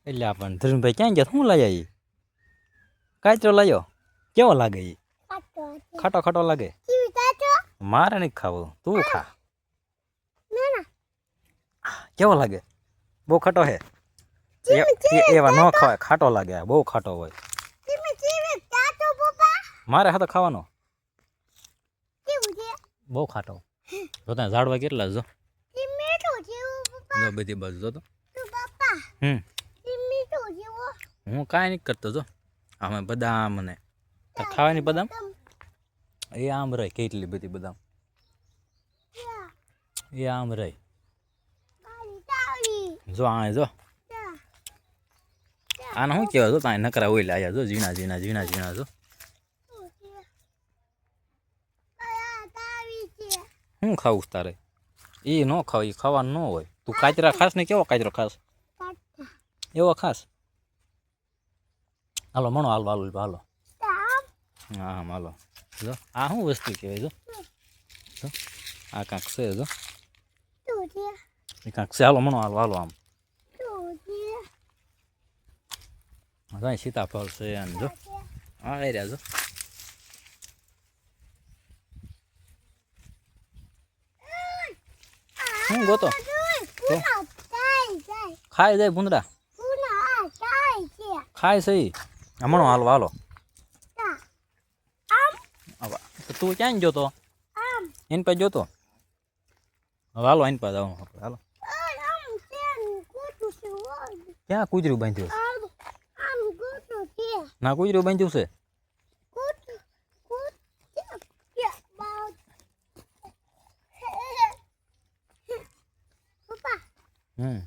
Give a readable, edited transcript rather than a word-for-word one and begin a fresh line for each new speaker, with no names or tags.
એટલે પણ ધીરુભાઈ ક્યાં ગયા? શું લાયા એ? કાચરો લાયો? કેવો લાગે એ? ખાટો ખાટો લાગે? મારે નહીં ખાવો, તું ખા. કેવો લાગે? બહુ ખાટો હે? એવા ન ખવાય, ખાટો લાગે, બહુ ખાટો હોય. મારે હા તો ખાવાનો બહુ ખાટો. જો ત્યાં ઝાડવા કેટલા જો બધી બાજુ જો તો. હું કાંઈ નહીં કરતો જો. અમે બદામ ને ખાવાની બદામ એ આમ રહી કેટલી બધી બદામ એ આમ રહી જો. આ જો આને શું કહેવાય? જો ત્યાં નકરા ઓઈલા આવ્યા જો, ઝીણા ઝીણા ઝીણા ઝીણા જો. શું ખાવું તારે? એ ન ખાવ, એ ખાવાનું ન હોય. તું કાચરા ખાસ ને? કેવો કાચરો ખાસ? એવો ખાસ? હાલો મણો હાલો હાલો હાલો. હા આમ હાલો જો. આ શું વસ્તુ કહેવાય જો? આ કાંક છે જો, એ કાંક છે. હાલો મણો હાલો હાલો. આમ સીતાફળ છે અને જો આ રહ્યા જો. શું ગોતો? ખાઈ જાય ભૂંદડા ખાય છે. હમણો હાલો હાલો. તું ક્યાં જોતો? એની પાસે જોતો? હવે હાલો એની પાસે આવવાનું આપણે. હાલો. ક્યાં કૂતરું બાંધ્યું? ના કૂતરું બાંધ્યું છે. હમ